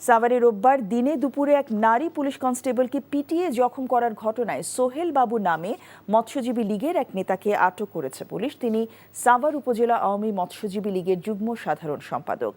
সাভারে রোববার দিনে দুপুরে এক নারী পুলিশ কনস্টেবলকে পিটিয়ে জখম করার ঘটনায় সোহেল বাবু নামে মৎস্যজীবী লীগের এক নেতাকে আটক করেছে পুলিশ। তিনি সাভার উপজেলা আওয়ামী মৎস্যজীবী লীগের যুগ্ম সাধারণ সম্পাদক।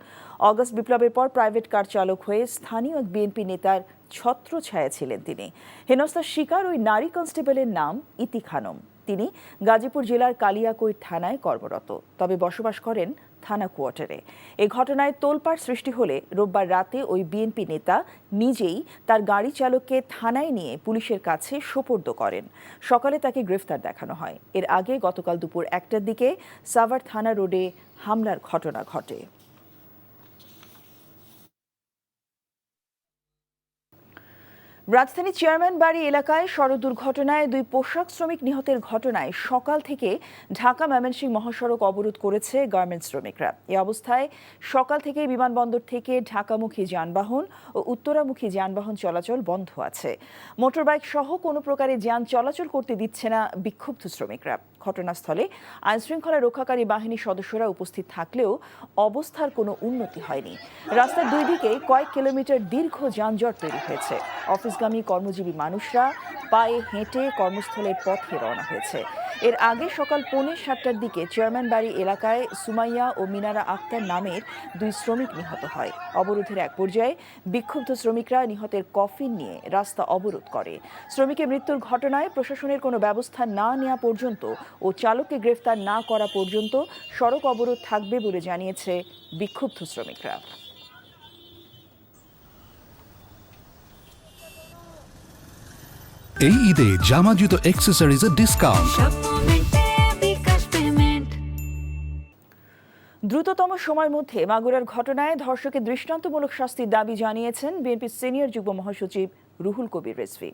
অগস্ট বিপ্লবের পর প্রাইভেট কার চালক হয়ে স্থানীয় বিএনপি নেতার ছত্রছায়া ছিলেন তিনি। হেনস্থার শিকার ওই নারী কনস্টেবলের নাম ইতি খানম। তিনি গাজীপুর জেলার কালিয়াকৈর থানায় কর্মরত, তবে বসবাস করেন থানা কোয়ার্টারে। এ ঘটনায় তোলপাড় সৃষ্টি হলে রোববার রাতে ওই বিএনপি নেতা নিজেই তার গাড়ি চালককে থানায় নিয়ে পুলিশের কাছে সোপর্দ করেন। সকালে তাকে গ্রেফতার দেখানো হয়। এর আগে গতকাল দুপুর 1টার দিকে সাভার থানা রোডে হামলার ঘটনা ঘটে। রাজধানী চেয়ারম্যান বাড়ি এলাকায় সড়ক দুর্ঘটনায় 2 পোশাক শ্রমিক নিহতের ঘটনায় সকাল থেকে ঢাকা ময়মনসিংহ মহাসড়ক অবরোধ করেছে গার্মেন্টস শ্রমিকরা। এ অবস্থায় সকাল থেকে বিমানবন্দর থেকে ঢাকামুখী যানবাহন ও উত্তরামুখী যানবাহন চলাচল বন্ধ আছে। মোটরবাইক সহ কোনো প্রকারে যান চলাচল করতে দিচ্ছে না বিক্ষুব্ধ শ্রমিকরা। ঘটনাস্থলে আইনশৃঙ্খলা রক্ষাকারী বাহিনীর সদস্যরা উপস্থিত থাকলেও অবস্থার কোনো উন্নতি হয়নি। রাস্তার দুই দিকে কয়েক কিলোমিটার দীর্ঘ যানজট তৈরি হয়েছে। অফিসগামী কর্মজীবী মানুষরা পায়ে হেঁটে কর্মস্থলের পথে রওনা হয়েছে। এর আগে সকাল 6:45টার দিকে চেয়ারম্যান বাড়ি এলাকায় সুমাইয়া ও মিনারা আক্তার নামের 2 শ্রমিক নিহত হয়। অবরোধের এক পর্যায়ে বিক্ষুব্ধ শ্রমিকরা নিহতের কফিন নিয়ে রাস্তা অবরোধ করে। শ্রমিকের মৃত্যুর ঘটনায় প্রশাসনের কোনো ব্যবস্থা না নেওয়া পর্যন্ত ও চালককে গ্রেফতার না করা পর্যন্ত সড়ক অবরোধ থাকবে বলে জানিয়েছে বিক্ষুব্ধ শ্রমিকরা। এই ঈদে জামা জুতো অ্যাক্সেসরিজের ডিসকাউন্ট। দ্রুততম সময়ের মধ্যে মাগুরার ঘটনায় ধর্ষকের দৃষ্টান্তমূলক শাস্তির দাবি জানিয়েছেন বিএনপির সিনিয়র যুগ্ম মহাসচিব রুহুল কবির রিজভী।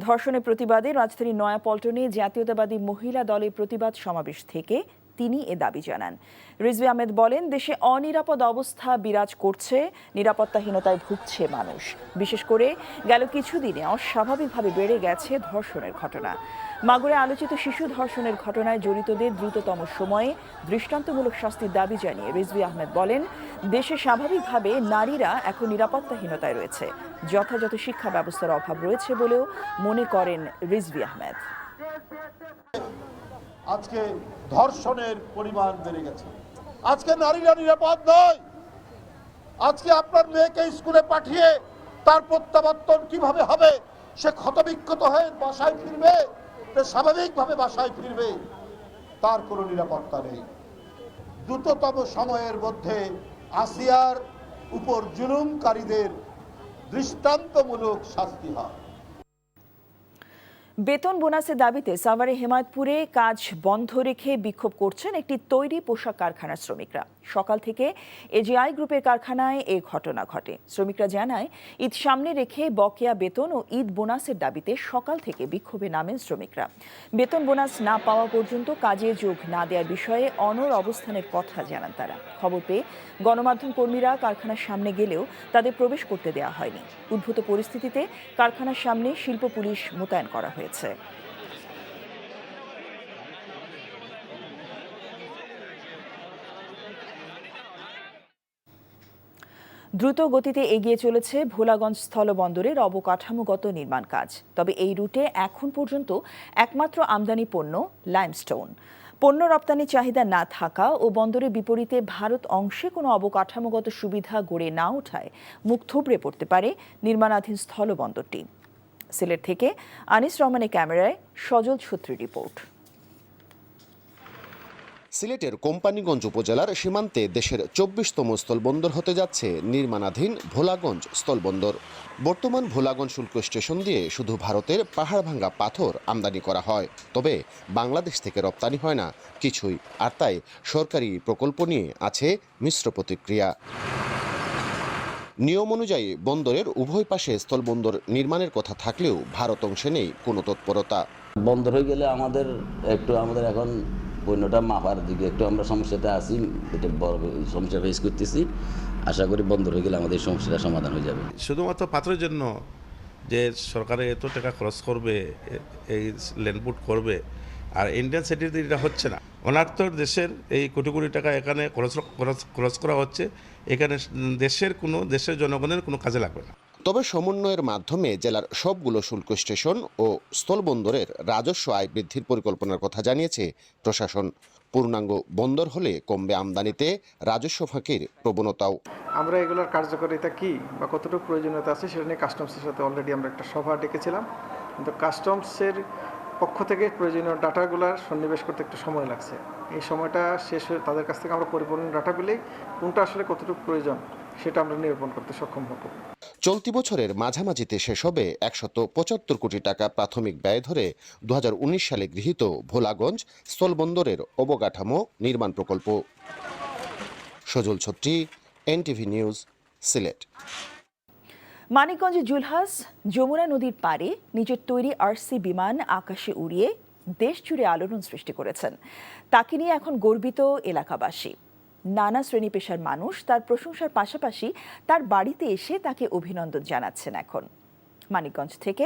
ধর্ষণের প্রতিবাদে রাজধানীর নয়াপল্টনে জাতীয়তাবাদী মহিলা দলের প্রতিবাদ সমাবেশ থেকে তিনি এ দাবি জানান। রিজভী আহমেদ বলেন, দেশে অনিরাপদ অবস্থা বিরাজ করছে, নিরাপত্তাহীনতায় ভুগছে মানুষ। বিশেষ করে গেল কিছুদিনে অস্বাভাবিকভাবে বেড়ে গেছে ধর্ষণের ঘটনা। মাগুরায় আলোচিত শিশু ধর্ষণের ঘটনায় জড়িতদের দ্রুততম সময়ে দৃষ্টান্তমূলক শাস্তির দাবি জানিয়ে রিজভী আহমেদ বলেন, দেশে স্বাভাবিকভাবে নারীরা এখন নিরাপত্তাহীনতায় রয়েছে, যথাযথ শিক্ষা ব্যবস্থার অভাব রয়েছে বলেও মনে করেন রিজভী আহমেদ। আজকে ধর্ষণের পরিমাণ বেড়ে গেছে। আজকে নারীরা নিরাপদ নয়। আজকে আপনার মেয়েকে স্কুলে পাঠিয়ে তার প্রত্যাবর্তন কিভাবে হবে? সে ক্ষতবিক্ষত হয়ে বাসায় ফিরবে, স্বাভাবিকভাবে বাসায় ফিরবে, তার কোনো নিরাপত্তা নেই। দ্রুততম সময়ের মধ্যে আসিয়ার উপর জুলুমকারীদের দৃষ্টান্তমূলক শাস্তি হয়। বেতন বোনাসের দাবিতে সাভারে হেমায়তপুরে কাজ বন্ধ রেখে বিক্ষোভ করছেন একটি তৈরি পোশাক কারখানার শ্রমিকরা। সকাল থেকে এজিআই গ্রুপের কারখানায় এ ঘটনা ঘটে। শ্রমিকরা জানায়, ঈদ সামনে রেখে বকেয়া বেতন ও ঈদ বোনাসের দাবিতে সকাল থেকে বিক্ষোভে নামেন শ্রমিকরা। বেতন বোনাস না পাওয়া পর্যন্ত কাজে যোগ না দেওয়ার বিষয়ে অনড় অবস্থানের কথা জানান তারা। খবর পেয়ে গণমাধ্যম কর্মীরা কারখানার সামনে গেলেও তাদের প্রবেশ করতে দেওয়া হয়নি। উদ্ভূত পরিস্থিতিতে কারখানার সামনে শিল্প পুলিশ মোতায়েন করা হয়েছে। দ্রুত গতিতে এগিয়ে চলেছে ভোলাগঞ্জ স্থলবন্দরের অবকাঠামোগত নির্মাণ কাজ। তবে এই রুটে এখন পর্যন্ত একমাত্র আমদানি পণ্য লাইমস্টোন। পণ্য রপ্তানি চাহিদা না থাকা ও বন্দরের বিপরীতে ভারত অংশে কোনো অবকাঠামোগত সুবিধা গড়ে না ওঠায় মুখ থুবড়ে পড়তে পারে নির্মাণাধীন স্থলবন্দরটি। সিলেট থেকে আনিস রহমানের ক্যামেরায় সজল ছত্রী রিপোর্ট। সিলেটের কোম্পানীগঞ্জ উপজেলার সীমান্তে দেশের 24তম স্থলবন্দর হতে যাচ্ছে নির্মাণাধীন ভোলাগঞ্জ স্থলবন্দর। বর্তমান ভোলাগঞ্জ শুল্ক স্টেশন দিয়ে শুধু ভারতের পাহাড় ভাঙ্গা পাথর আমদানি করা হয়, তবে বাংলাদেশ থেকে রপ্তানি হয় না কিছুই। আর তাই সরকারি প্রকল্প নিয়ে আছে মিশ্র প্রতিক্রিয়া। নিয়ম অনুযায়ী বন্দরের উভয় পাশে স্থলবন্দর নির্মাণের কথা থাকলেও ভারত অংশে নেই কোনো তৎপরতা। বন্দর হয়ে গেলে আমাদের এখন পণ্যটা মাপার দিকে একটু আমরা সমস্যাটা আছি, এটা বড় সমস্যা ফেস করতেছি। আশা করি বন্দর হয়ে গেলে আমাদের সমস্যাটা সমাধান হয়ে যাবে। শুধুমাত্র পাথরের জন্য যে সরকারে এত টাকা খরচ করবে, এই ল্যান্ডপুট করবে, আর ইন্ডিয়ান সিটিতে এটা হচ্ছে না। অনার্থ দেশের এই কোটি কোটি টাকা এখানে খরচ করা হচ্ছে, এখানে দেশের জনগণের কোনো কাজে লাগবে না। তবে সমন্বয়ের মাধ্যমে জেলার সবগুলো শুল্ক স্টেশন ও স্থলবন্দরের রাজস্ব আয় বৃদ্ধির পরিকল্পনার কথা জানিয়েছে প্রশাসন। পূর্ণাঙ্গ বন্দর হলে কমবে আমদানিতে রাজস্ব ফাঁকির প্রবণতাও। আমরা এগুলোর কার্যকারিতা কি বা কতটুকু প্রয়োজনীয়তা আছে সেটা নিয়ে কাস্টমসের সাথে অলরেডি আমরা একটা সভা ডেকেছিলাম, কিন্তু কাস্টমসের পক্ষ থেকে প্রয়োজনীয় ডাটাগুলোর সন্নিবেশ করতে একটু সময় লাগছে। এই সময়টা শেষ হয়ে তাদের কাছ থেকে আমরা পরিপূর্ণ ডাটা পেলেই কোনটা আসলে কতটুকু প্রয়োজন সেটা আমরা নিরূপণ করতে সক্ষম হব। চলতি বছরের মাঝামাঝিতে শেষ হবে 175 কোটি টাকা প্রাথমিক ব্যয় ধরে 2019 সালে গৃহীত ভোলাগঞ্জ স্থলবন্দরের অবকাঠামো নির্মাণ প্রকল্প। সজল ছত্রী, এনটিভি নিউজ, সিলেট। মানিকগঞ্জে জুলহাস যমুনা নদীর পাড়ে নিজের তৈরি আরসি বিমান আকাশে উড়িয়ে দেশ জুড়ে আলোড়ন সৃষ্টি করেছেন। তাকে নিয়ে এখন গর্বিত এলাকাবাসী। নানা শ্রেণী পেশার মানুষ তার প্রশংসার পাশাপাশি তার বাড়িতে এসে তাকে অভিনন্দন জানাচ্ছেন। এখন মানিকগঞ্জ থেকে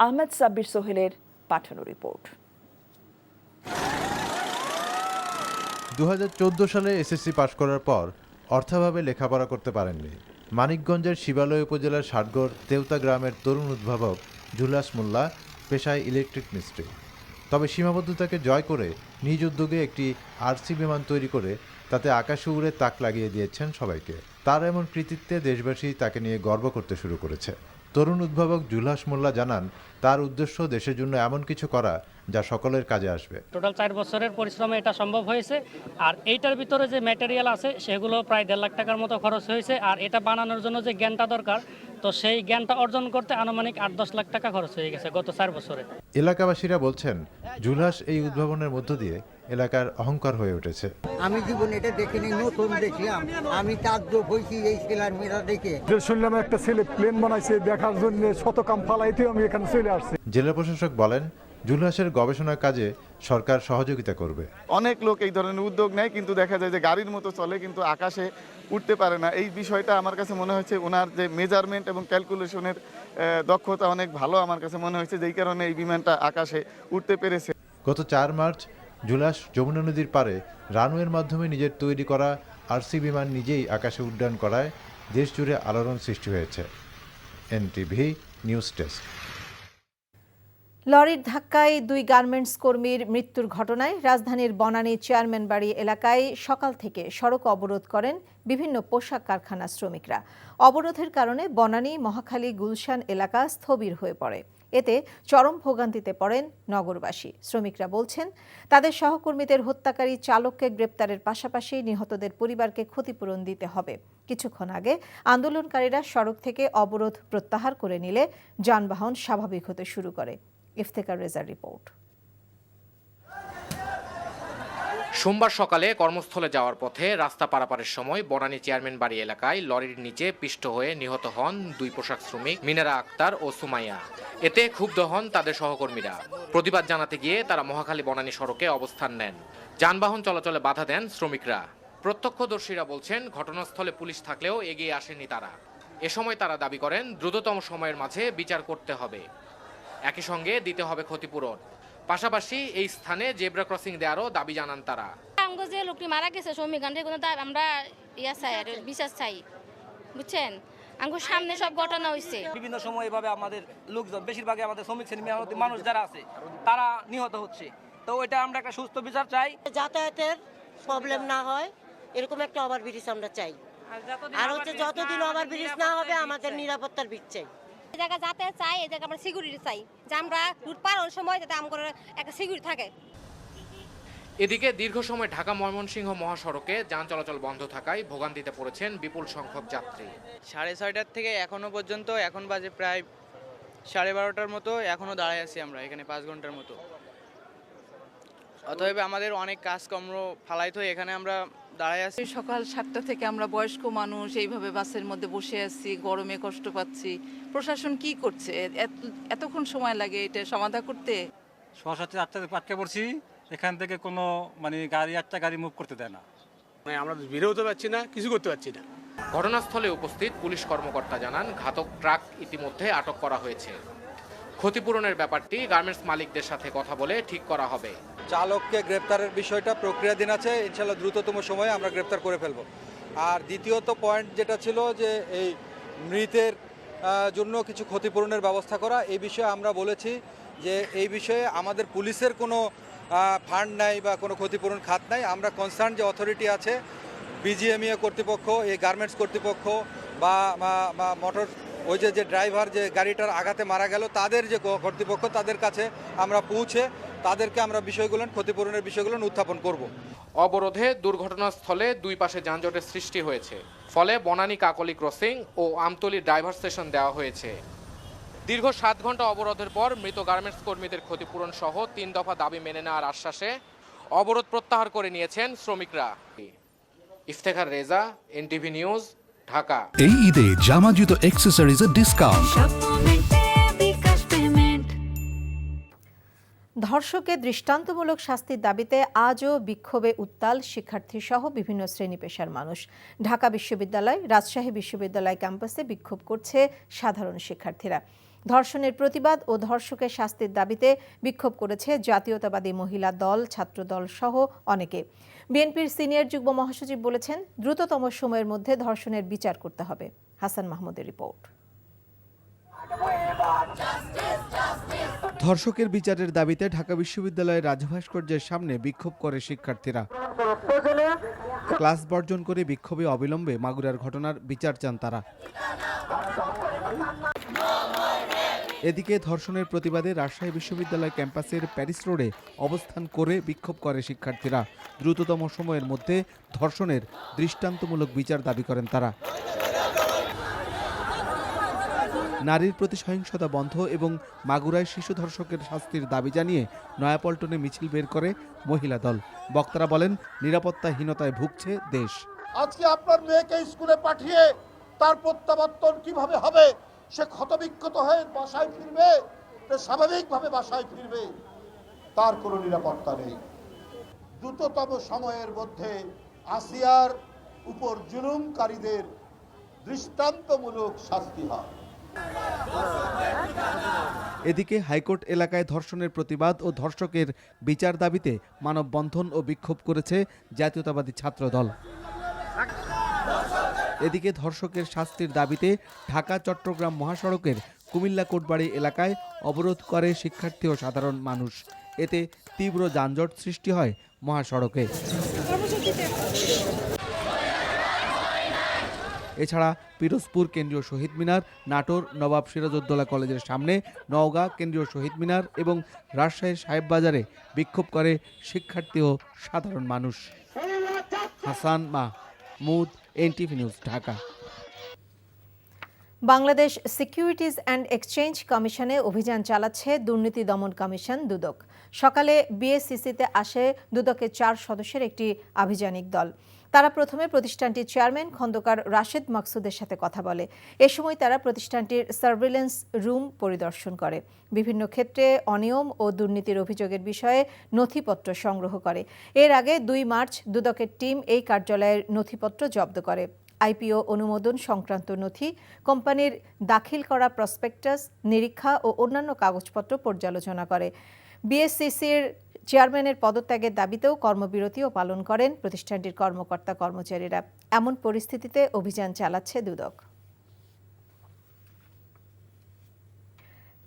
আহমেদ সাব্বির সোহেলের পাঠানো রিপোর্ট। 2014 সালে এসএসসি পাশ করার পর অর্থাভাবে লেখাপড়া করতে পারেননি মানিকগঞ্জের শিবালয় উপজেলার ষাটগড় তেওতা গ্রামের তরুণ উদ্ভাবক জুলহাস মোল্লা, পেশায় ইলেকট্রিক মিস্ত্রি। তবে সীমাবদ্ধতাকে জয় করে নিজ উদ্যোগে একটি আরসি বিমান তৈরি করে তাতে আকাশে উড়ে তাক লাগিয়ে দিয়েছেন সবাইকে। তার এমন কৃতিত্বে দেশবাসী তাকে নিয়ে গর্ব করতে শুরু করেছে। তরুণ উদ্ভাবক জুলহাস মোল্লা জানান, তার উদ্দেশ্য দেশের জন্য এমন কিছু করা যা সকলের কাজে আসবে। টোটাল 4 বছরের পরিশ্রমে এটা সম্ভব হয়েছে। আর এইটার ভিতরে যে ম্যাটেরিয়াল আছে সেগুলো প্রায় 1.5 লাখ টাকার মতো খরচ হয়েছে। আর এটা বানানোর জন্য যে জ্ঞানটা দরকার, তো সেই জ্ঞানটা অর্জন করতে আনুমানিক 8-10 লাখ টাকা খরচ হয়ে গেছে গত 4 বছরে। এলাকাবাসীরা বলছেন, জুলহাস এই উদ্ভাবনের মধ্য দিয়ে এলাকার অহংকার হয়ে উঠেছে। আমি জীবনে এটা দেখিনি, নতুন দেখলাম, আমি তাজ্জব হয়েছি এই ছেলের মেয়েরা দেখে। শুনলাম একটা ছেলে প্লেন বানাইছে, দেখার জন্য শত কাম ফালাইতে আমি এখানে চলে আসছি। জেলা প্রশাসক বলেন, জুলহাসের গবেষণার কাজে সরকার সহযোগিতা করবে। অনেক লোক এই ধরনের উদ্যোগ নেয়, কিন্তু দেখা যায় যে গাড়ির মতো চলে কিন্তু আকাশে উঠতে পারে না। এই বিষয়টা আমার কাছে মনে হচ্ছে ওনার যে মেজারমেন্ট এবং ক্যালকুলেশনের দক্ষতা অনেক ভালো আমার কাছে মনে হয়েছে, যেই কারণে এই বিমানটা আকাশে উঠতে পেরেছে। গত 4 মার্চ জুলহাস যমুনা নদীর পাড়ে রানওয়ের মাধ্যমে নিজের তৈরি করা আরসি বিমান নিজেই আকাশে উড্ডয়ন করায় দেশ জুড়ে আলোড়ন সৃষ্টি হয়েছে। NTV news desk. লরির ধাক্কায় 2 গার্মেন্টস কর্মীর মৃত্যুর ঘটনায় রাজধানীর বনানী চেয়ারম্যান বাড়ি এলাকায় সকাল থেকে সড়ক অবরোধ করেন বিভিন্ন পোশাক কারখানার শ্রমিকরা। অবরোধের কারণে বনানী, মহাখালী, গুলশান এলাকা স্থবির হয়ে পড়ে। এতে চরম ভোগান্তিতে পড়েন নগরবাসী। শ্রমিকরা বলছেন, তাদের সহকর্মীদের হত্যাকারী চালককে গ্রেপ্তারের পাশাপাশি নিহতদের পরিবারকে ক্ষতিপূরণ দিতে হবে। কিছুক্ষণ আগে আন্দোলনকারীরা সড়ক থেকে অবরোধ প্রত্যাহার করে নিলে যানবাহন স্বাভাবিক হতে শুরু করে। ইফতেখার রেজার রিপোর্ট। সোমবার সকালে কর্মস্থলে যাওয়ার পথে রাস্তা পারাপারের সময় বনানী চেয়ারম্যান বাড়ি এলাকায় লরির নিচে পিষ্ট হয়ে নিহত হন 2 পোশাক শ্রমিক মিনারা আক্তার ও সুমাইয়া। এতে ক্ষুব্ধ হন তাদের সহকর্মীরা। প্রতিবাদ জানাতে গিয়ে তারা মহাখালী বনানী সড়কে অবস্থান নেন। যানবাহন চলাচলে বাধা দেন শ্রমিকরা। প্রত্যক্ষদর্শীরা বলছেন, ঘটনাস্থলে পুলিশ থাকলেও এগিয়ে আসেনি তারা। এ সময় তারা দাবি করেন, দ্রুততম সময়ের মাঝে বিচার করতে হবে, একই সঙ্গে দিতে হবে ক্ষতিপূরণ। পাশাপাশি এই স্থানে জেব্রা ক্রসিং দেওয়ারও দাবি জানান তারা। যে লোকটি মারা গেছে শ্রমিক, আমরা চাই আর বিশ্বাস চাই, বুঝছেন। আমার সামনে সব ঘটনা হয়েছে, বিভিন্ন সময় এভাবে আমাদের লোকজন, বেশিরভাগই আমাদের শ্রমিক শ্রেণী মানুষ যারা আছে তারা নিহত হচ্ছে। তো এটা আমরা একটা সুস্থ বিচার চাই, যাতায়াতের প্রবলেম না হয় এরকম একটা ওভারব্রিজ আমরা চাই। আর হচ্ছে যতদিন ওভারব্রিজ না হবে আমাদের নিরাপত্তার ভিত চাই। এই জায়গা যাতায়াত চাই, এই জায়গা আমরা সিকিউরিটি চাই, যে আমরা রুট পার হওয়ার সময় যাতে আমাদের একটা সিকিউরিটি থাকে। এদিকে দীর্ঘ সময় ঢাকা ময়মনসিংহ মহাসড়কে যান চলাচল বন্ধ থাকায় ভোগান্তিতে পড়েছেন বিপুল সংখ্যক যাত্রী। 6:30 থেকে এখনো পর্যন্ত, এখন বাজে প্রায় 12:30 মতো, এখনো দাঁড়ায় আছি আমরা এখানে 5 ঘন্টার মতো। অতএব আমাদের অনেক কাজকর্ম ফালাইতে হয়, এখানে আমরা দাঁড়ায় আছি। সকাল 7টা থেকে আমরা বয়স্ক মানুষ এইভাবে বাসের মধ্যে বসে আছি, গরমে কষ্ট পাচ্ছি। প্রশাসন কি করছে? এতক্ষণ সময় লাগে এটা সমাধান করতে। 7:30 আটকে পড়ছি, এখান থেকে কোনো গাড়ি 8টা গাড়ি মুভ করতে দেয় না। আমরা বেরোতে হতে পারছি না, কিছু করতে পারছি না। ঘটনাস্থলে উপস্থিত পুলিশ কর্মকর্তা জানান, ঘাতক ট্রাক ইতিমধ্যে আটক করা হয়েছে। ক্ষতিপূরণের ব্যাপারটি গার্মেন্টস মালিকদের সাথে কথা বলে ঠিক করা হবে। চালককে গ্রেপ্তারের বিষয়টা প্রক্রিয়াধীন আছে, ইনশাআল্লাহ দ্রুততম সময়ে আমরা গ্রেপ্তার করে ফেলব। আর দ্বিতীয়ত পয়েন্ট যেটা ছিল যে এই মৃতের জন্য কিছু ক্ষতিপূরণের ব্যবস্থা করা, এই বিষয়ে আমরা বলেছি যে এই বিষয়ে আমাদের পুলিশের কোনো ফান্ড নাই বা কোনো ক্ষতিপূরণ খাত নাই। আমরা কনসার্ন যে অথরিটি আছে, বিজিএমইএ কর্তৃপক্ষ, এই গার্মেন্টস কর্তৃপক্ষ বা মোটর ওই যে ড্রাইভার যে গাড়িটার আঘাতে মারা গেল তাদের যে কর্তৃপক্ষ, তাদের কাছে আমরা পৌঁছে তাদেরকে আমরা বিষয়গুলো ক্ষতিপূরণের বিষয়গুলো উত্থাপন করব। অবরোধে দুর্ঘটনাস্থলে দুই পাশে যানজটের সৃষ্টি হয়েছে, ফলে বনানী কাকলি ক্রসিং ও আমতলী ড্রাইভার স্টেশন দেওয়া হয়েছে। দীর্ঘ 7 ঘন্টা অবরোধের পর মৃত গার্মেন্টস কর্মীদের ক্ষতিপূরণ সহ 3 দফা দাবি মেনে নেওয়ার আশ্বাসে অবরোধ প্রত্যাহার করে নিয়েছেন শ্রমিকরা। Iftekhar Reza, NTV news, Dhaka. এই ঈদে জামা জুতো অ্যাকসেসরিজের ডিসকাউন্ট। ধর্ষকের দৃষ্টান্তমূলক শাস্তির দাবিতে আজও বিক্ষোভে উত্তাল শিক্ষার্থী সহ বিভিন্ন শ্রেণী পেশার মানুষ। ঢাকা বিশ্ববিদ্যালয়, রাজশাহী বিশ্ববিদ্যালয় ক্যাম্পাসে বিক্ষোভ করছে সাধারণ শিক্ষার্থীরা। ধর্ষণের প্রতিবাদ ও ধর্ষকের শাস্তির দাবিতে বিক্ষোভ করেছে জাতীয়তাবাদী মহিলা দল, ছাত্রদল সহ অনেকে। বিএনপির সিনিয়র যুগ্ম মহাসচিব বলেছেন, দ্রুততম সময়ের মধ্যে ধর্ষণের বিচার করতে হবে। হাসান মাহমুদের রিপোর্ট। ধর্ষকের বিচারের দাবিতে ঢাকা বিশ্ববিদ্যালয়ের রাজভাস্কর্যের সামনে বিক্ষোভ করে শিক্ষার্থীরা। ক্লাস বর্জন করে বিক্ষোভে অবিলম্বে মাগুরার ঘটনার বিচার চান তারা। এদিকে ধর্ষণের প্রতিবাদে রাজশাহী বিশ্ববিদ্যালয় ক্যাম্পাসের প্যারিস রোডে অবস্থান করে বিক্ষোভ করে শিক্ষার্থীরা। দ্রুততম সময়ের মধ্যে ধর্ষণের দৃষ্টান্তমূলক বিচার দাবি করেন তারা। নারীর প্রতি সহিংসতা বন্ধ এবং মাগুরায় শিশু ধর্ষকের শাস্তির দাবি জানিয়ে নয়াপল্টনে মিছিল বের করে মহিলা দল। বক্তারা বলেন, নিরাপত্তাহীনতায় ভুগছে দেশ। আজকে আপনার মেয়েকে স্কুলে পাঠিয়ে তার প্রত্যাবর্তন কিভাবে হবে? সে ক্ষতবিক্ষত হয়ে বাসায় ফিরবে, স্বাভাবিকভাবে বাসায় ফিরবে, তার কোনো নিরাপত্তা নেই। দ্রুততম সময়ের মধ্যে আসিয়ার উপর জুলুমকারীদের দৃষ্টান্তমূলক শাস্তি হয়। এদিকে হাইকোর্ট এলাকায় ধর্ষণের প্রতিবাদ ও ধর্ষকের বিচার দাবিতে মানববন্ধন ও বিক্ষোভ করেছে জাতীয়তাবাদী ছাত্রদল। এদিকে ধর্ষকের শাস্তির দাবিতে ঢাকা চট্টগ্রাম মহাসড়কের কুমিল্লা কোটবাড়ি এলাকায় অবরোধ করে শিক্ষার্থী ও সাধারণ মানুষ। এতে তীব্র যানজট সৃষ্টি হয় মহাসড়কে। এছাড়া পিরোজপুর কেন্দ্রীয় শহীদ মিনার, নাটোর নবাব সিরাজউদ্দৌলা কলেজের সামনে, নওগাঁ কেন্দ্রীয় শহীদ মিনার এবং রাজশাহীর সাহেববাজারে বিক্ষোভ করে শিক্ষার্থী ও সাধারণ মানুষ। Hasan Mahmud, NTV news, Dhaka. Bangladesh securities and exchange কমিশনে অভিযান চালাচ্ছে দুর্নীতি দমন কমিশন দুদক। সকালে বিএসসিসিতে আসে দুদকের 4 সদস্যের একটি আভিযানিক দল। তারা প্রথমে প্রতিষ্ঠানটির চেয়ারম্যান খন্দকার রাশেদ মাকসুদের সাথে কথা বলে। এ সময় তারা প্রতিষ্ঠানটির সার্ভেলেন্স রুম পরিদর্শন করে, বিভিন্ন ক্ষেত্রে অনিয়ম ও দুর্নীতির অভিযোগের বিষয়ে নথিপত্র সংগ্রহ করে। এর আগে 2 মার্চ দুদকের টিম এই কার্যালয়ের নথিপত্র জব্দ করে। আইপিও অনুমোদন সংক্রান্ত নথি, কোম্পানির দাখিল করা প্রসপেক্টাস, নিরীক্ষা ও অন্যান্য কাগজপত্র পর্যালোচনা করে। বিএসসিসির চেয়ারম্যানের পদত্যাগের দাবিতেও কর্মবিরতিও পালন করেন প্রতিষ্ঠানটির কর্মকর্তা কর্মচারীরা। এমন পরিস্থিতিতে অভিযান চালাচ্ছে দুদক।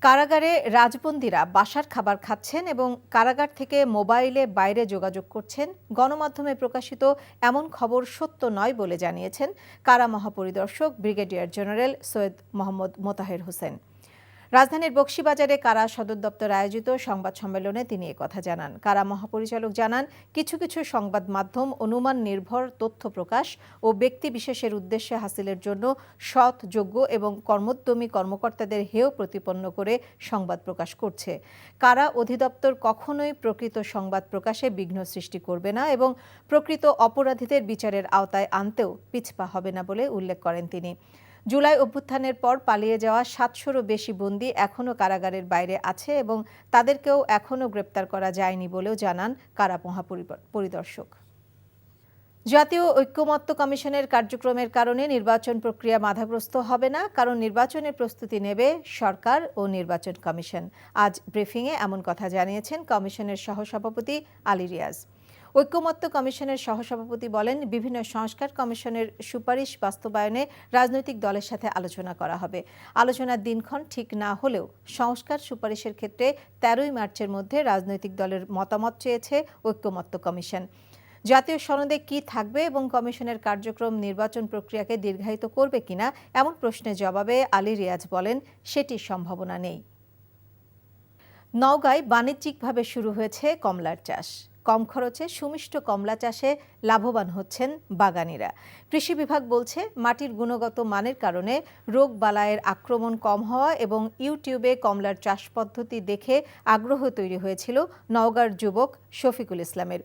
কারাগারে রাজবন্দীরা বাসার খাবার খাচ্ছেন এবং কারাগার থেকে মোবাইলে বাইরে যোগাযোগ করছেন। গণমাধ্যমে প্রকাশিত এমন খবর সত্য নয় বলে জানিয়েছেন কারা মহাপরিদর্শক ব্রিগেডিয়ার জেনারেল সৈয়দ মোহাম্মদ মোতাহের হোসেন। রাজধানীর বকশীবাজারে কারা সদর দপ্তর আয়োজিত সংবাদ সম্মেলনে তিনি একথা জানান। কারা মহাপরিচালক জানান, কিছু কিছু সংবাদ মাধ্যম অনুমান নির্ভর তথ্য প্রকাশ ও ব্যক্তি বিশেষের উদ্দেশ্যে হাসিলের জন্য সৎ, যোগ্য এবং কর্মোদ্যমী কর্মকর্তাদের হেয় প্রতিপন্ন করে সংবাদ প্রকাশ করছে। কারা অধিদপ্তর কখনোই প্রকৃত সংবাদ প্রকাশে বিঘ্ন সৃষ্টি করবে না এবং প্রকৃত অপরাধীদের বিচারের আওতায় আনতেও পিছপা হবে না বলে উল্লেখ করেন তিনি। জুলাই অভ্যুত্থানের পর পালিয়ে যাওয়া 700-রও বেশি বন্দী এখনও কারাগারের বাইরে আছে এবং তাদেরকেও এখনও গ্রেপ্তার করা যায়নি বলেও জানান কারা মহাপরিদর্শক। জাতীয় ঐক্যমত্য কমিশনের কার্যক্রমের কারণে নির্বাচন প্রক্রিয়া বাধাগ্রস্ত হবে না, কারণ নির্বাচনের প্রস্তুতি নেবে সরকার ও নির্বাচন কমিশন। আজ ব্রিফিংয়ে এমন কথা জানিয়েছেন কমিশনের সহসভাপতি আলী রিয়াজ। ঐক্যমত্য কমিশনের সহসভাপতি বলেন, বিভিন্ন সংস্কার কমিশনের সুপারিশ বাস্তবায়নে রাজনৈতিক দলের সাথে আলোচনা করা হবে। আলোচনার দিনক্ষণ ঠিক না হলেও সংস্কার সুপারিশের ক্ষেত্রে 13ই মার্চের মধ্যে রাজনৈতিক দলের মতামত চেয়েছে ঐক্যমত্য কমিশন। জাতীয় সনদে কি থাকবে এবং কমিশনের কার্যক্রম নির্বাচন প্রক্রিয়াকে দীর্ঘায়িত করবে কিনা এমন প্রশ্নের জবাবে আলী রিয়াজ বলেন, সেটির সম্ভাবনা নেই। নওগাঁয় বাণিজ্যিকভাবে শুরু হয়েছে কমলার চাষ। কম খরচে সুমিষ্ট কমলা চাষে লাভবান হচ্ছেন বাগানীরা। কৃষি বিভাগ বলছে, মাটির গুণগত মানের কারণে রোগ বালাইয়ের আক্রমণ কম হওয়া এবং ইউটিউবে কমলার চাষ পদ্ধতি দেখে আগ্রহ তৈরি হয়েছিল নওগাঁর যুবক শফিকুল ইসলামের।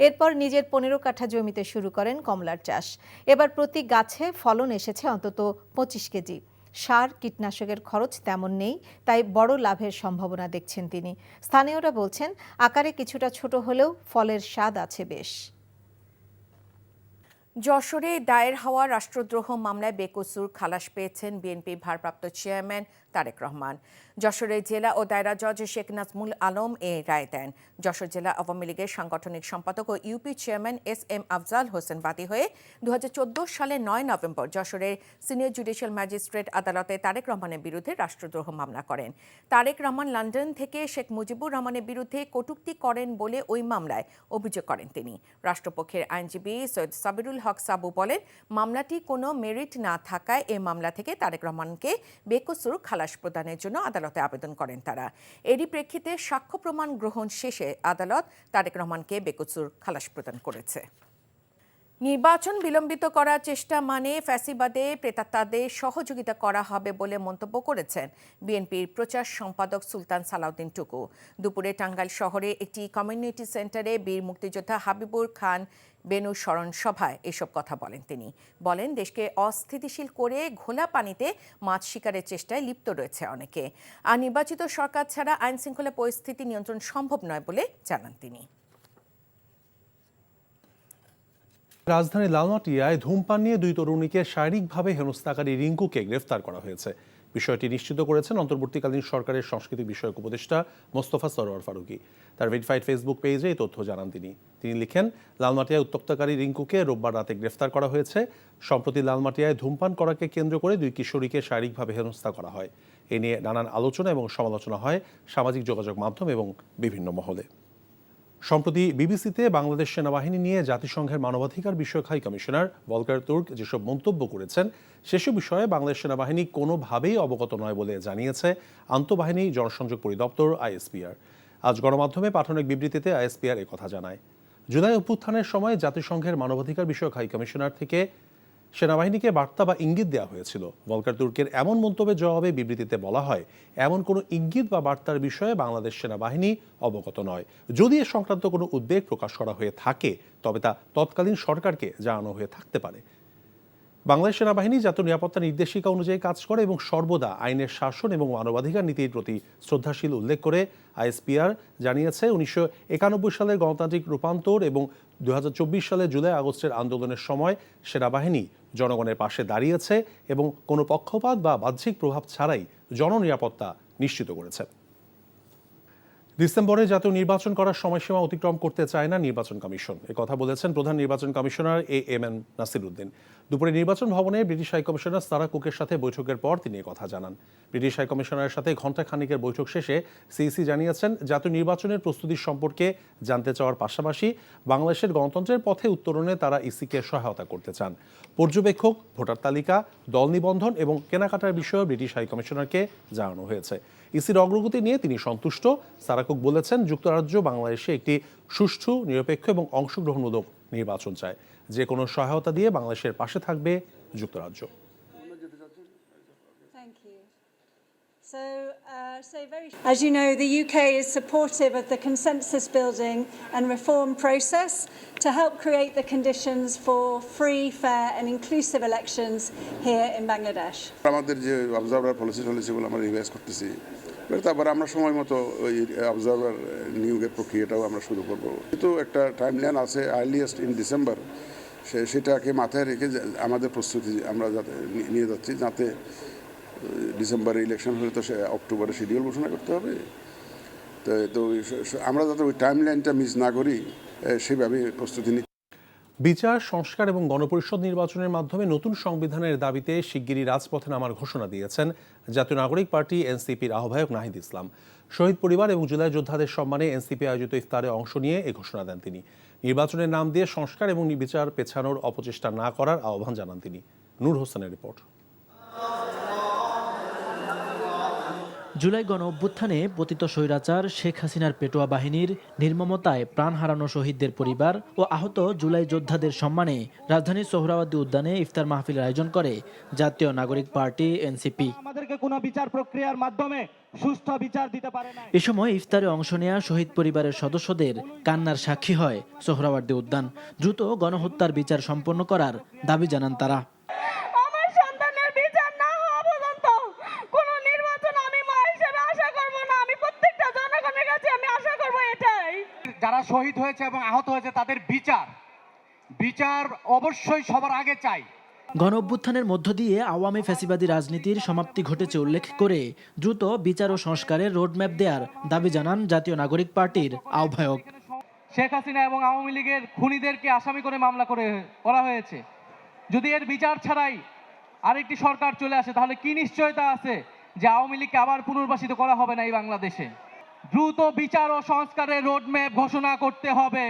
এরপর নিজের 15 কাঠা জমিতে শুরু করেন কমলার চাষ। এবার প্রতি গাছে ফলন এসেছে অন্তত 25 কেজি। সার কীটনাশকের খরচ তেমন নেই, তাই বড় লাভের সম্ভাবনা দেখছেন তিনি। স্থানীয়রা বলছেন, আকারে কিছুটা ছোট হলেও ফলের স্বাদ আছে বেশ। যশোরে দায়ের হওয়া রাষ্ট্রদ্রোহ মামলায় বেকসুর খালাস পেয়েছেন বিএনপি ভারপ্রাপ্ত চেয়ারম্যান তারেক রহমান। যশোরের জেলা ও দায়রা জজ শেখ নাজমুল আলম এ রায় দেন। যশোর জেলা আওয়ামী লীগের সাংগঠনিক সম্পাদক ও UP chairman S M. Afzal Hossain বাদী হয়ে 2014 সালের 9 নভেম্বর যশোরের সিনিয়র জুডিশিয়াল ম্যাজিস্ট্রেট আদালতে তারেক রহমানের বিরুদ্ধে রাষ্ট্রদ্রোহ মামলা করেন। তারেক রহমান লন্ডন থেকে শেখ মুজিবুর রহমানের বিরুদ্ধে কটূক্তি করেন বলে ওই মামলায় অভিযোগ করেন তিনি। রাষ্ট্রপক্ষের আইনজীবী সৈয়দ সাবিরুল হক সাবু বলেন, মামলাটি কোনো মেরিট না থাকায় এই মামলা থেকে তারেক রহমানকে বেকসুর খালাস প্রদানের জন্য আদালতে আবেদন করেন তারা। এরই প্রেক্ষিতে সাক্ষ্য প্রমাণ গ্রহণ শেষে আদালত তারেক রহমানকে বেকসুর খালাস প্রদান করেছে। নির্বাচন বিলম্বিত করার চেষ্টা মানে ফ্যাসিবাদে প্রেতাত্মাদের সহযোগিতা করা হবে বলে মন্তব্য করেছেন বিএনপির প্রচার সম্পাদক সুলতান সালাউদ্দিন টুকু। দুপুরে টাঙ্গাইল শহরে একটি কমিউনিটি সেন্টারে বীর মুক্তিযোদ্ধা হাবিবুর খান বেনু স্মরণ সভায় এসব কথা বলেন তিনি। বলেন, দেশকে অস্থিতিশীল করে ঘোলা পানিতে মাছ শিকারের চেষ্টায় লিপ্ত রয়েছে অনেকে। আর নির্বাচিত সরকার ছাড়া আইন শৃঙ্খলা পরিস্থিতি নিয়ন্ত্রণ সম্ভব নয় বলে জানান তিনি। রাজধানীর লালমাটিয়ায় ধূমপান নিয়ে 2 তরুণীকে শারীরিকভাবে হেনস্থাকারী রিঙ্কুকে গ্রেফতার করা হয়েছে। বিষয়টি নিশ্চিত করেছেন অন্তর্বর্তীকালীন সরকারের সংস্কৃতি বিষয়ক উপদেষ্টা মোস্তফা সরোয়ার ফারুকী। তার ভেরিফাইড ফেসবুক পেজে এই তথ্য জানান তিনি লিখেন, লালমাটিয়ায় উত্তক্তকারী রিঙ্কুকে রোববার রাতে গ্রেফতার করা হয়েছে। সম্প্রতি লালমাটিয়ায় ধূমপান করাকে কেন্দ্র করে 2 কিশোরীকে শারীরিকভাবে হেনস্থা করা হয়। এ নিয়ে নানান আলোচনা এবং সমালোচনা হয় সামাজিক যোগাযোগ মাধ্যম এবং বিভিন্ন মহলে। সম্প্রতি বিবিসিতে বাংলাদেশ সেনাবাহিনী নিয়ে জাতিসংঘের মানবাধিকার বিষয়ক হাই কমিশনার ভলকার তুর্ক যেসব মন্তব্য করেছেন সেসব বিষয়ে বাংলাদেশ সেনাবাহিনী কোনোভাবেই অবগত নয় বলে জানিয়েছে আন্তঃবাহিনী জনসংযোগ পরিদপ্তর আইএসপিআর। আজ গণমাধ্যমে পাঠানো এক বিবৃতিতে আইএসপিআর একথা জানায়। জুলাই অভ্যুত্থানের সময় জাতিসংঘের মানবাধিকার বিষয়ক হাই কমিশনার থেকে সেনাবাহিনীকে বার্তা বা ইঙ্গিত দেওয়া হয়েছিল। ভলকার তুর্কের এমন মন্তব্যের জবাবে বিবৃতিতে বলা হয়, এমন কোনো ইঙ্গিত বা বার্তার বিষয়ে বাংলাদেশ সেনাবাহিনী অবগত নয়। যদি এ সংক্রান্ত কোনো উদ্বেগ প্রকাশ করা হয়ে থাকে তবে তা তৎকালীন সরকারকে জানানো হয়ে থাকতে পারে। বাংলাদেশ সেনাবাহিনী জাতীয় নিরাপত্তা নির্দেশিকা অনুযায়ী কাজ করে এবং সর্বদা আইনের শাসন এবং মানবাধিকার নীতির প্রতি শ্রদ্ধাশীল উল্লেখ করে আইএসপিআর জানিয়েছে, 1991 সালের গণতান্ত্রিক রূপান্তর এবং 2024 সালের জুলাই আগস্টের আন্দোলনের সময় সেনাবাহিনী জনগণের পাশে দাঁড়িয়েছে এবং কোনো পক্ষপাত বা বাহ্যিক প্রভাব ছাড়াই জননিরাপত্তা নিশ্চিত করেছে। ডিসেম্বরে জাতীয় নির্বাচন করার সময়সীমা অতিক্রম করতে চায় না নির্বাচন কমিশন। কথা বলেছেন প্রধান নির্বাচন কমিশনার এ.এম.এম. নাসির উদ্দিন। দুপুরে নির্বাচন ভবনে ব্রিটিশ হাই কমিশনার সারা কুকের সাথে বৈঠকের পর তিনি কথা জানান। ব্রিটিশ হাই কমিশনারের সাথে ঘণ্টা খানিকের বৈঠক শেষে সিইসি জানিয়েছেন, জাতীয় নির্বাচনের প্রস্তুতির সম্পর্কে জানতে চাওয়ার পাশাপাশি বাংলাদেশের গণতন্ত্রের পথে উত্তরণে তারা ইসিকে সহায়তা করতে চান। পর্যবেক্ষক, ভোটার তালিকা, দল নিবন্ধন এবং কেনাকাটার বিষয়ে ব্রিটিশ হাই কমিশনারকে জানানো হয়েছে। ইসির অগ্রগতি নিয়ে তিনি সন্তুষ্ট। সারা কুক বলেছেন, যুক্তরাজ্য বাংলাদেশে একটি সুষ্ঠু, নিরপেক্ষ এবং অংশগ্রহণমূলক নির্বাচন চায়। যে কোনো সহায়তা দিয়ে বাংলাদেশের পাশে থাকবে যুক্তরাজ্য। As you know, the UK is supportive of the consensus building and reform process to help create the conditions for free, fair and inclusive elections here in Bangladesh. আমাদের যে অবজারভার পলিসিগুলো আমরা রিভাইজ করতেছি, তারপরে আমরা সময় মতো ওই অবজারভার নিয়োগের প্রক্রিয়াটাও আমরা শুরু করব। কিন্তু একটা টাইমলাইন আছে, আর্লিয়েস্ট ইন ডিসেম্বর, সেটাকে মাথায় রেখে আমাদের প্রস্তুতি আমরা যাতে নিয়ে যাচ্ছি, যাতে ডিসেম্বরে ইলেকশন হলে তো সে অক্টোবরে শিডিউল ঘোষণা করতে হবে। তো আমরা যাতে ওই টাইম লাইনটা মিস না করি সেভাবে প্রস্তুতি নিচ্ছি। বিচার, সংস্কার এবং গণপরিষদ নির্বাচনের মাধ্যমে নতুন সংবিধানের দাবিতে শিগগিরই রাজপথে নামার ঘোষণা দিয়েছেন জাতীয় নাগরিক পার্টি এনসিপির আহ্বায়ক নাহিদ ইসলাম। শহীদ পরিবার এবং জুলাই যোদ্ধাদের সম্মানে এনসিপি আয়োজিত ইফতারে অংশ নিয়ে এই ঘোষণা দেন তিনি। নির্বাচনের নাম দিয়ে সংস্কার এবং বিচার পেছানোর অপচেষ্টা না করার আহ্বান জানান তিনি। নূর হোসেনের রিপোর্ট। জুলাই গণ অভ্যুত্থানে পতিত স্বৈরাচার শেখ হাসিনার পেটোয়া বাহিনীর নির্মমতায় প্রাণ হারানো শহীদদের পরিবার ও আহত জুলাই যোদ্ধাদের সম্মানে রাজধানীর সোহরাওয়ার্দী উদ্যানে ইফতার মাহফিলের আয়োজন করে জাতীয় নাগরিক পার্টি এনসিপি। আমাদেরকে কোনো বিচার প্রক্রিয়ার মাধ্যমে সুষ্ঠু বিচার দিতে পারে না। এ সময় ইফতারে অংশ নেয়া শহীদ পরিবারের সদস্যদের কান্নার সাক্ষী হয় সোহরাওয়ার্দী উদ্যান। দ্রুত গণহত্যার বিচার সম্পন্ন করার দাবি জানান তারা। যারা শহীদ হয়েছে এবং আহত হয়েছে তাদের বিচার অবশ্যই সবার আগে চাই। গণ অভ্যুত্থানের মধ্য দিয়ে আওয়ামী ফ্যাসিবাদী রাজনীতির সমাপ্তি ঘটেছে উল্লেখ করে দ্রুত বিচার ও সংস্কারের রোডম্যাপ দেওয়ার দাবি জানান জাতীয় নাগরিক পার্টির আহ্বায়ক। শেখ হাসিনা এবং আওয়ামী লীগের খুনিদেরকে আসামি করে মামলা করা হয়েছে। যদি এর বিচার ছাড়াই আরেকটি সরকার চলে আসে তাহলে কি নিশ্চয়তা আছে যে আওয়ামী লীগকে আবার পুনর্বাসিত করা হবে না এই বাংলাদেশে? দ্রুত বিচার ও সংস্কারের রোডম্যাপ ঘোষণা করতে হবে।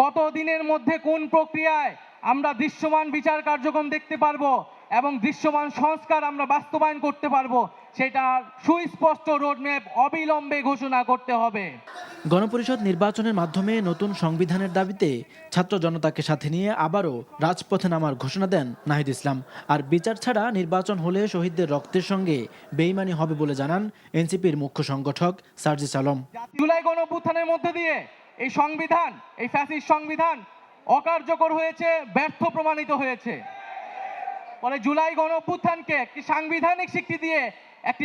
কত দিনের মধ্যে কোন প্রক্রিয়ায় আমরা দৃশ্যমান বিচার কার্যক্রম দেখতে পারবো এবং দৃশ্যমান সংস্কার আমরা বাস্তবায়ন করতে পারবো, সেটা সুস্পষ্ট রোডম্যাপ অবিলম্বে ঘোষণা করতে হবে। গণপরিষদ নির্বাচনের মাধ্যমে নতুন সংবিধানের দাবিতে ছাত্র জনতাকে সাথে নিয়ে আবারও রাজপথে নামার ঘোষণা দেন নাহিদ ইসলাম। আর বিচার ছাড়া নির্বাচন হলে শহীদদের রক্তের সঙ্গে বেইমানি হবে বলে জানান এনসিপির মুখ্য সংগঠক সার্জিস আলম। জুলাই গণঅভ্যুত্থানের মধ্যে দিয়ে এই সংবিধান, এই ফ্যাসিস্ট সংবিধান অকার্যকর হয়েছে, ব্যর্থ প্রমাণিত হয়েছে। ফলে জুলাই গণঅভ্যুত্থানকে একটি সাংবিধানিক স্বীকৃতি দিয়ে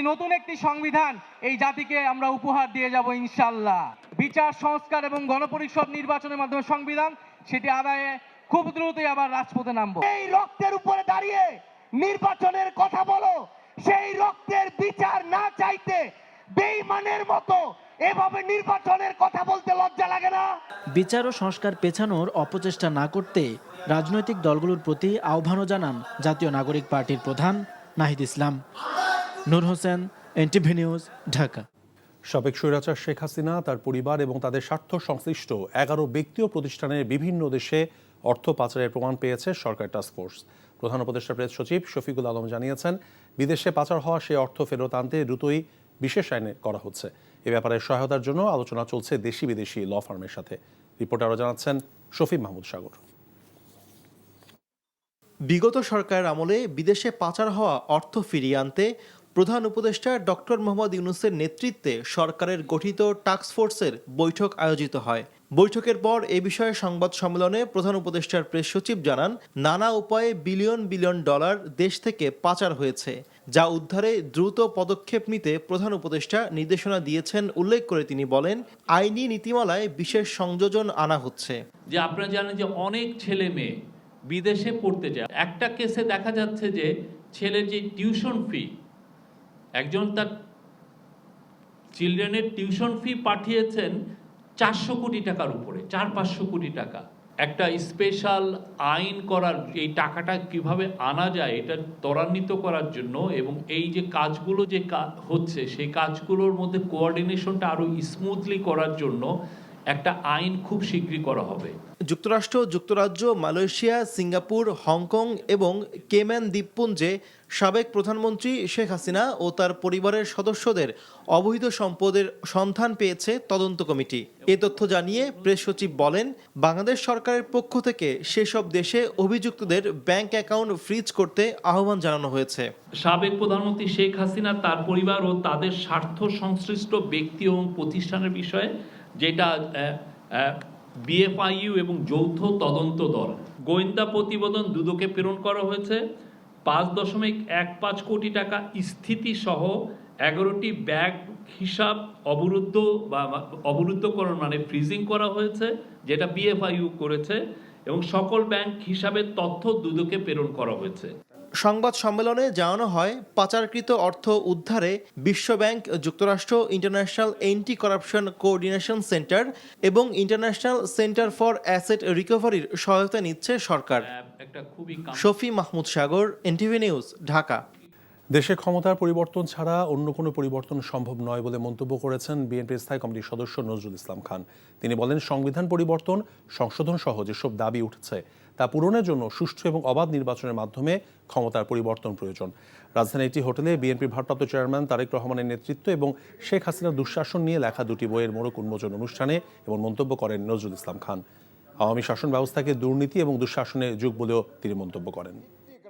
নতুন একটি সংবিধান এই জাতিকে আমরা উপহার দিয়ে যাব ইনশাআল্লাহ। বিচার, সংস্কার এবং গণপরিষদ নির্বাচনের মাধ্যমে সংবিধান সেটি আদায়ে খুব দ্রুতই আবার রাজপথে নামবো। এই রক্তের উপরে দাঁড়িয়ে নির্বাচনের কথা বলো, সেই রক্তের বিচার না চাইতে বেঈমানের মতো এভাবে নির্বাচনের কথা বলতে লজ্জা লাগে না? বিচার ও সংস্কার পেছানোর অপচেষ্টা না করতে রাজনৈতিক দলগুলোর প্রতি আহ্বানও জানান জাতীয় নাগরিক পার্টির প্রধান নাহিদ ইসলাম। নূর হোসেন, এনটিভি নিউজ, ঢাকা। সাবেক স্বৈরাচার শেখ হাসিনা, তার পরিবার এবং তাদের স্বার্থ সংশ্লিষ্ট 11 ব্যক্তি ও প্রতিষ্ঠানের বিভিন্ন দেশে অর্থ পাচারের প্রমাণ পেয়েছে সরকার টাস্কফোর্স। প্রধান উপদেষ্টা প্রেস সচিব শফিকুল আলম জানিয়েছেন, বিদেশে পাচার হওয়া সেই অর্থ ফেরত আনতে দ্রুতই বিশেষ আইনে করা হচ্ছে। এ ব্যাপারে সহায়তার জন্য আলোচনা চলছে দেশি বিদেশি ল ফার্মের সাথে। রিপোর্ট আরও জানাচ্ছেন শফিক মাহমুদ সাগর। বিগত সরকারের আমলে বিদেশে পাচার হওয়া অর্থ ফিরিয়ে আনতে প্রধান উপদেষ্টা ডক্টর মোহাম্মদ ইউনূসের নেতৃত্বে সরকারের গঠিত টাস্কফোর্সের বৈঠক আয়োজিত হয়। বৈঠকের পর এ বিষয়ে সংবাদ সম্মেলনে প্রধান উপদেষ্টার প্রেস সচিব জানান, নানা উপায়ে বিলিয়ন বিলিয়ন ডলার দেশ থেকে পাচার হয়েছে, যা উদ্ধারে দ্রুত পদক্ষেপ নিতে প্রধান উপদেষ্টা নির্দেশনা দিয়েছেন উল্লেখ করে তিনি বলেন, আইনি নীতিমালায় বিশেষ সংযোজন আনা হচ্ছে। যে আপনারা জানেন যে অনেক ছেলে মেয়ে বিদেশে পড়তে যায়। একটা কেসে দেখা যাচ্ছে যে ছেলের যে টিউশন ফি, একজন তার চিলড্রেনের টিউশন ফি পাঠিয়েছেন 400 কোটি টাকার উপরে, 400-500 কোটি টাকা। একটা স্পেশাল আইন করার, এই টাকাটা কিভাবে আনা যায় এটা ত্বরান্বিত করার জন্য এবং এই যে কাজগুলো যে হচ্ছে সেই কাজগুলোর মধ্যে কোঅর্ডিনেশনটা আরো স্মুথলি করার জন্য একটা আইন খুব শীঘ্রই করা হবে। যুক্তরাষ্ট্র, যুক্তরাজ্য, মালয়েশিয়া, সিঙ্গাপুর, হংকং এবং কেম্যান দ্বীপপুঞ্জে সাবেক প্রধানমন্ত্রী শেখ হাসিনা ও তার পরিবারের সদস্যদের অবৈধ সম্পদের সন্ধান পেয়েছে তদন্ত কমিটি। এ তথ্য জানিয়ে প্রেস সচিব বলেন, বাংলাদেশ সরকারের পক্ষ থেকে সেসব দেশে অভিযুক্তদের ব্যাংক অ্যাকাউন্ট ফ্রিজ করতে আহ্বান জানানো হয়েছে। সাবেক প্রধানমন্ত্রী শেখ হাসিনা, তার পরিবার ও তাদের স্বার্থ সংশ্লিষ্ট ব্যক্তি এবং প্রতিষ্ঠানের বিষয়ে যেটা বিএফআইইউ এবং যৌথ তদন্ত দল গোয়েন্দা প্রতিবেদন দুদকে প্রেরণ করা হয়েছে। 5.15 কোটি টাকা স্থিতি সহ 11টি ব্যাংক হিসাব অবরুদ্ধকরণ মানে ফ্রিজিং করা হয়েছে, যেটা বিএফআইইউ করেছে, এবং সকল ব্যাংক হিসাবের তথ্য দুদকে প্রেরণ করা হয়েছে। সংবাদ সম্মেলনে জানানো হয়, পাচারকৃত অর্থ উদ্ধারে বিশ্বব্যাংক, যুক্তরাষ্ট্র, international anti corruption coordination centre এবং ইন্টারন্যাশনাল সেন্টার ফর অ্যাসেট রিকভারির সহায়তা নিচ্ছে সরকার। শফি মাহমুদ সাগর, এনটিভি নিউজ, ঢাকা। দেশে ক্ষমতার পরিবর্তন ছাড়া অন্য কোনো পরিবর্তন সম্ভব নয় বলে মন্তব্য করেছেন বিএনপির স্থায়ী কমিটির সদস্য নজরুল ইসলাম খান। তিনি বলেন, সংবিধান পরিবর্তন, সংশোধন সহ যেসব দাবি উঠছে তা পূরণের জন্য সুষ্ঠু এবং অবাধ নির্বাচনের মাধ্যমে ক্ষমতার পরিবর্তন প্রয়োজন। রাজধানীর একটি হোটেলে বিএনপির ভারপ্রাপ্ত চেয়ারম্যান তারেক রহমানের নেতৃত্ব এবং শেখ হাসিনার দুঃশাসন নিয়ে লেখা দুটি বইয়ের মোড়ক উন্মোচন অনুষ্ঠানে এমন মন্তব্য করেন নজরুল ইসলাম খান। আওয়ামী শাসন ব্যবস্থাকে দুর্নীতি এবং দুঃশাসনের যুগ বলেও তিনি মন্তব্য করেন।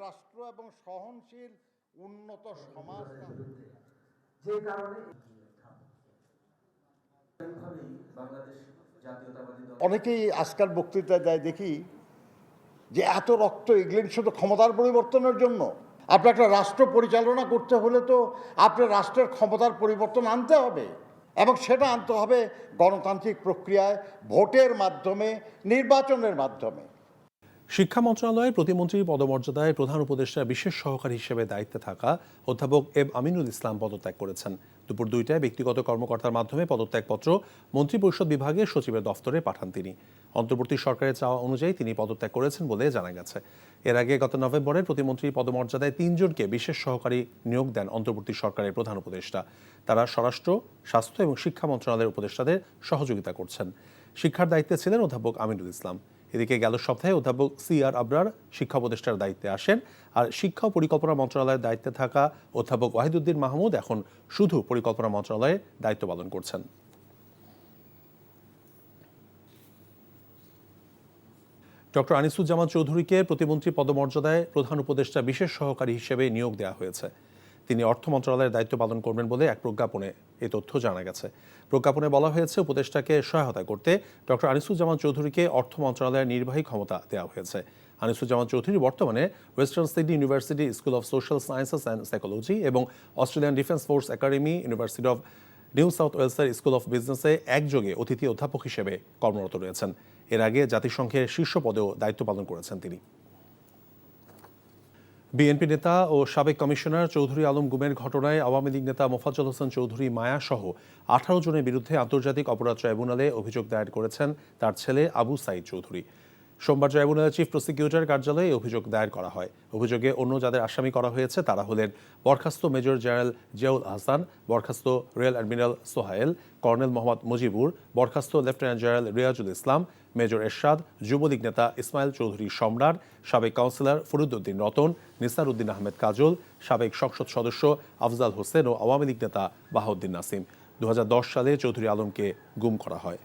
রাষ্ট্র এবং সহনশীল উন্নত সমাজ অনেকেই আজকাল বক্তৃতা দেয়, দেখি যে এত রক্ত এগলেন শুধু ক্ষমতার পরিবর্তনের জন্য। আপনার একটা রাষ্ট্র পরিচালনা করতে হলে তো আপনার রাষ্ট্রের ক্ষমতার পরিবর্তন আনতে হবে, এবং সেটা আনতে হবে গণতান্ত্রিক প্রক্রিয়ায়, ভোটের মাধ্যমে, নির্বাচনের মাধ্যমে। শিক্ষা মন্ত্রণালয়ের প্রতিমন্ত্রীর পদমর্যাদায় প্রধান উপদেষ্টা বিশেষ সহকারী হিসেবে দায়িত্বে থাকা অধ্যাপক এম আমিনুল ইসলাম পদত্যাগ করেছেন। দুপুর 2টায় ব্যক্তিগত কর্মকর্তার মাধ্যমে পদত্যাগপত্র মন্ত্রিপরিষদ বিভাগের সচিবের দফতরে পাঠান তিনি। অন্তর্বর্তী সরকারের চাওয়া অনুযায়ী তিনি পদত্যাগ করেছেন বলে জানা গেছে। এর আগে গত নভেম্বরে প্রতিমন্ত্রীর পদমর্যাদায় 3 জনকে বিশেষ সহকারী নিয়োগ দেন অন্তর্বর্তী সরকারের প্রধান উপদেষ্টা। তারা স্বরাষ্ট্র, স্বাস্থ্য এবং শিক্ষা মন্ত্রণালয়ের উপদেষ্টাদের সহযোগিতা করছেন। শিক্ষার দায়িত্বে ছিলেন অধ্যাপক আমিনুল ইসলাম। এদিকে গেল সপ্তাহে অধ্যাপক CR আবরার শিক্ষা উপদেষ্টার দায়িত্বে আসেন, আর শিক্ষা ও পরিকল্পনা মন্ত্রণালয়ের দায়িত্বে থাকা অধ্যাপক ওয়াহিদুদ্দিন মাহমুদ এখন শুধু পরিকল্পনা মন্ত্রণালয়ে দায়িত্ব পালন করছেন। ডক্টর আনিসুজ্জামান চৌধুরীকে প্রতিমন্ত্রী পদমর্যাদায় প্রধান উপদেষ্টা বিশেষ সহকারী হিসেবে নিয়োগ দেওয়া হয়েছে। তিনি অর্থ মন্ত্রণালয়ের দায়িত্ব পালন করবেন বলে এক প্রজ্ঞাপনে এই তথ্য জানা গেছে। প্রজ্ঞাপনে বলা হয়েছে, উপদেষ্টাকে সহায়তা করতে ডক্টর আনিসুজ্জামান চৌধুরীকে অর্থ মন্ত্রণালয়ের নির্বাহী ক্ষমতা দেওয়া হয়েছে। আনিসুজ্জামান চৌধুরী বর্তমানে Western Sydney University School of Social Sciences and Psychology এবং Australian Defence Force Academy, University of New South ওয়েলসের স্কুল অফ বিজনেসে একযোগে অতিথি অধ্যাপক হিসেবে কর্মরত রয়েছেন। এর আগে জাতিসংঘের শীর্ষ পদেও দায়িত্ব পালন করেছেন তিনি। বিএনপি নেতা ও সাবেক কমিশনার চৌধুরী আলম গুমের ঘটনায় আওয়ামী লীগ নেতা মোফাজ্জল হোসেন চৌধুরী মায়া সহ 18 জনের বিরুদ্ধে আন্তর্জাতিক অপরাধ ট্রাইব্যুনালে অভিযোগ দায়ের করেছেন তার ছেলে আবু সাইদ চৌধুরী। সোমবার ট্রাইব্যুনালের চিফ প্রসিকিউটর কার্যালয়ে অভিযোগ দায়ের করা হয়। অভিযোগে অন্য যাদের আসামি করা হয়েছে তারা হলেন বরখাস্ত মেজর জেনারেল জিয়াউল আহসান, বরখাস্ত rear admiral Sohail, colonel Mohammad Mujibur, বরখাস্ত লেফটেন্যান্ট জেনারেল রিয়াজুল ইসলাম, মেজর এরশাদ, যুবলীগ নেতা ইসমাইল চৌধুরী সম্রাট, সাবেক কাউন্সিলর ফরিদউদ্দিন রতন, নিসার উদ্দিন আহমেদ কাজল, সাবেক সংসদ সদস্য আফজাল হোসেন ও আওয়ামী লীগ নেতা বাহাউদ্দিন নাসিম। 2010 সালে চৌধুরী আলমকে গুম করা হয়।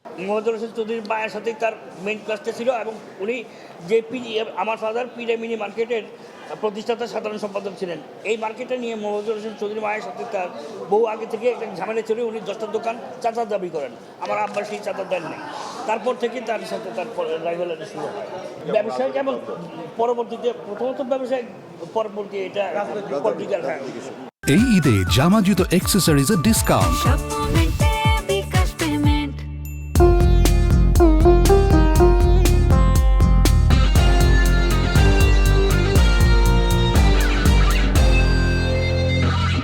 মোহাম্মদ হোসেন চৌধুরীর মায়ের সাথেই তার মেইন ক্লাসটা ছিল, এবং উনি যে আমার ফাদার পিডে মিনি মার্কেটের প্রতিষ্ঠাতা সাধারণ সম্পাদক ছিলেন। এই মার্কেটে নিয়ে মোহাম্মদ হোসেন চৌধুরী মায়ের সাথে তার বহু আগে থেকে একটা ঝামেলা ছিল। উনি 10টার দোকান চাঁদা দাবি করেন, আমার আব্বা সেই চাঁদা দেন নেই। তারপর থেকে তার সাথে তার রাইভালরি শুরু হয়। ব্যবসায় যেমন পরবর্তীতে প্রথমত ব্যবসায়, পরবর্তী এটা পলিটিক্যাল। এই ঈদে জামা জুতো অ্যাক্সেসরিজের ডিসকাউন্ট।